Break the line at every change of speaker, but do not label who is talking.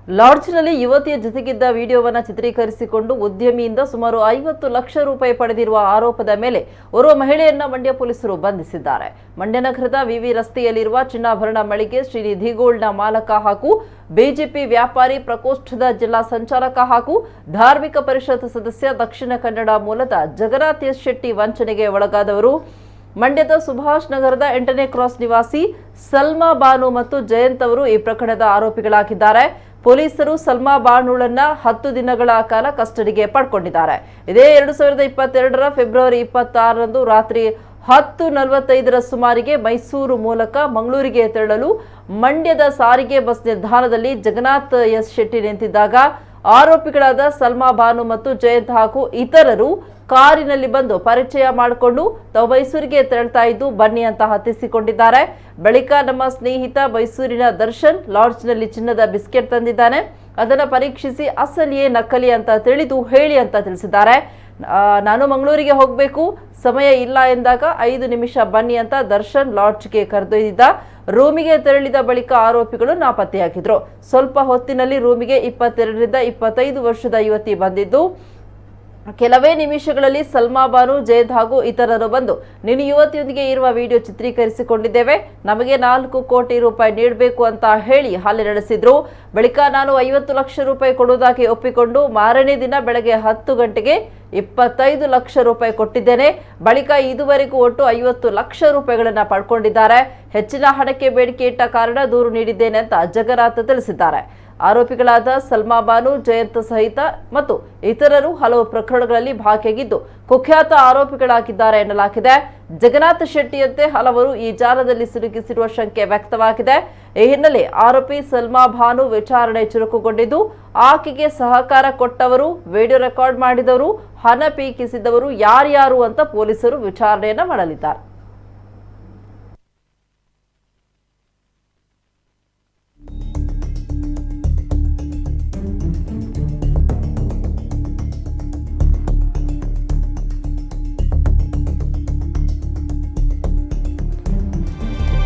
ಲಾಡ್ಜ್ನಲ್ಲಿ ಯುವತಿಯ ಜೊತೆಗಿದ್ದ ವಿಡಿಯೋವನ್ನು ಚಿತ್ರೀಕರಿಸಿಕೊಂಡು ಉದ್ಯಮಿಯಿಂದ ಸುಮಾರು 50 ಲಕ್ಷ ರೂಪಾಯಿ ಪಡೆದಿರುವ ಆರೋಪದ ಮೇಲೆ ಓರ್ವ ಮಹಿಳೆಯನ್ನ ಮಂಡ್ಯ ಪೊಲೀಸರು ಬಂಧಿಸಿದ್ದಾರೆ. ಮಂಡ್ಯ ನಗರದ ವಿವಿ ರಸ್ತೆಯಲ್ಲಿರುವ ಚಿನ್ನಾಭರಣ ಮಳಿಗೆ ಶ್ರೀನಿಧಿ ಗೋಲ್ಡ್ನ ಮಾಲಕ ಹಾಗೂ ಬಿಜೆಪಿ ವ್ಯಾಪಾರಿ ಪ್ರಕೋಷ್ಠದ ಜಿಲ್ಲಾ ಸಂಚಾಲಕ ಹಾಗೂ ಧಾರ್ಮಿಕ ಪರಿಷತ್ ಸದಸ್ಯ ದಕ್ಷಿಣ ಕನ್ನಡ ಮೂಲದ ಜಗನ್ನಾಥ್ ಎಸ್ ಶೆಟ್ಟಿ ವಂಚನೆಗೆ ಒಳಗಾದವರು. ಮಂಡ್ಯದ ಸುಭಾಷ್ ನಗರದ 8ನೇ ಕ್ರಾಸ್ ನಿವಾಸಿ ಸಲ್ಮಾ ಬಾನು ಮತ್ತು ಜಯಂತ್ ಅವರು ಈ ಪ್ರಕರಣದ ಆರೋಪಿಗಳಾಗಿದ್ದಾರೆ. ಪೊಲೀಸರು ಸಲ್ಮಾ ಬಾನುಳನ್ನ 10 ದಿನಗಳ ಕಾಲ ಕಸ್ಟಡಿಗೆ ಪಡ್ಕೊಂಡಿದ್ದಾರೆ. ಇದೇ 2022ರ ಫೆಬ್ರವರಿ 26ರಂದು ರಾತ್ರಿ 10:45ರ ಸುಮಾರಿಗೆ ಮೈಸೂರು ಮೂಲಕ ಮಂಗಳೂರಿಗೆ ತೆರಳಲು ಮಂಡ್ಯದ ಸಾರಿಗೆ ಬಸ್ ನಿಲ್ದಾಣದಲ್ಲಿ ಜಗನ್ನಾಥ್ ಎಸ್ ಶೆಟ್ಟಿ ನಿಂತಿದ್ದಾಗ ಆರೋಪಿಗಳಾದ ಸಲ್ಮಾ ಬಾನು ಮತ್ತು ಜಯಂತ್ ಹಾಗೂ ಇತರರು ಕಾರಿನಲ್ಲಿ ಬಂದು ಪರಿಚಯ ಮಾಡಿಕೊಂಡು ತಾವು ಮೈಸೂರಿಗೆ ತೆರಳ್ತಾ ಇದ್ದು ಬನ್ನಿ ಅಂತ ಹತ್ತಿಸಿಕೊಂಡಿದ್ದಾರೆ. ಬಳಿಕ ನಮ್ಮ ಸ್ನೇಹಿತ ಮೈಸೂರಿನ ದರ್ಶನ್ ಲಾಡ್ಜ್ನಲ್ಲಿ ಚಿನ್ನದ ಬಿಸ್ಕೆಟ್ ತಂದಿದ್ದಾನೆ, ಅದನ್ನು ಪರೀಕ್ಷಿಸಿ ಅಸಲಿಯೇ ನಕಲಿ ಅಂತ ತಿಳಿದು ಹೇಳಿ ಅಂತ ತಿಳಿಸಿದ್ದಾರೆ. ನಾನು ಮಂಗಳೂರಿಗೆ ಹೋಗಬೇಕು, ಸಮಯ ಇಲ್ಲ ಎಂದಾಗ 5 ನಿಮಿಷ ಬನ್ನಿ ಅಂತ ದರ್ಶನ್ ಲಾಡ್ಜ್ಗೆ ಕರೆದೊಯ್ದಿದ್ದ. ರೂಮಿಗೆ ತೆರಳಿದ ಬಳಿಕ ಆರೋಪಿಗಳು ನಾಪತ್ತೆಯಾಗಿದ್ರು. ಸ್ವಲ್ಪ ಹೊತ್ತಿನಲ್ಲಿ ರೂಮಿಗೆ 22ರಿಂದ 25 ವರ್ಷದ ಯುವತಿ ಬಂದಿದ್ದು, ಕೆಲವೇ ನಿಮಿಷಗಳಲ್ಲಿ ಸಲ್ಮಾ ಬಾನು, ಜಯಂತ್ ಹಾಗೂ ಇತರರು ಬಂದು ನೀನು ಯುವತಿಯೊಂದಿಗೆ ಇರುವ ವಿಡಿಯೋ ಚಿತ್ರೀಕರಿಸಿಕೊಂಡಿದ್ದೇವೆ, ನಮಗೆ 4 ಕೋಟಿ ರೂಪಾಯಿ ನೀಡಬೇಕು ಅಂತ ಹೇಳಿ ಹಲ್ಲೆ ನಡೆಸಿದ್ರು. ಬಳಿಕ ನಾನು 50 ಲಕ್ಷ ರೂಪಾಯಿ ಕೊಡುವುದಾಗಿ ಒಪ್ಪಿಕೊಂಡು ಮಾರನೇ ದಿನ ಬೆಳಗ್ಗೆ 10 ಗಂಟೆಗೆ 25 ಲಕ್ಷ ರೂಪಾಯಿ ಕೊಟ್ಟಿದ್ದೇನೆ. ಬಳಿಕ ಇದುವರೆಗೂ ಒಟ್ಟು 50 ಲಕ್ಷ ರೂಪಾಯಿಗಳನ್ನು ಪಡ್ಕೊಂಡಿದ್ದಾರೆ. ಹೆಚ್ಚಿನ ಹಣಕ್ಕೆ ಬೇಡಿಕೆ ಇಟ್ಟ ಕಾರಣ ದೂರು ನೀಡಿದ್ದೇನೆ ಅಂತ ಜಗನ್ನಾಥ್ ತಿಳಿಸಿದ್ದಾರೆ. ಆರೋಪಿಗಳಾದ ಸಲ್ಮಾ ಬಾನು, ಜಯಂತ್ ಸಹಿತ ಮತ್ತು ಇತರರು ಹಲವು ಪ್ರಕರಣಗಳಲ್ಲಿ ಭಾಗಿಯಾಗಿದ್ದು ಕುಖ್ಯಾತ ಆರೋಪಿಗಳಾಗಿದ್ದಾರೆ ಎನ್ನಲಾಗಿದೆ. ಜಗನ್ನಾಥ್ ಶೆಟ್ಟಿಯಂತೆ ಹಲವರು ಈ ಜಾಲದಲ್ಲಿ ಸಿಲುಕಿಸಿರುವ ಶಂಕೆ ವ್ಯಕ್ತವಾಗಿದೆ. ಈ ಹಿನ್ನೆಲೆ ಆರೋಪಿ ಸಲ್ಮಾ ಬಾನು ವಿಚಾರಣೆ ಚುರುಕುಗೊಂಡಿದ್ದು, ಆಕೆಗೆ ಸಹಕಾರ ಕೊಟ್ಟವರು, ವಿಡಿಯೋ ರೆಕಾರ್ಡ್ ಮಾಡಿದವರು, ಹಣ ಪೀಕಿಸಿದವರು ಯಾರ್ಯಾರು ಅಂತ ಪೊಲೀಸರು ವಿಚಾರಣೆಯನ್ನ ಮಾಡಲಿದ್ದಾರೆ.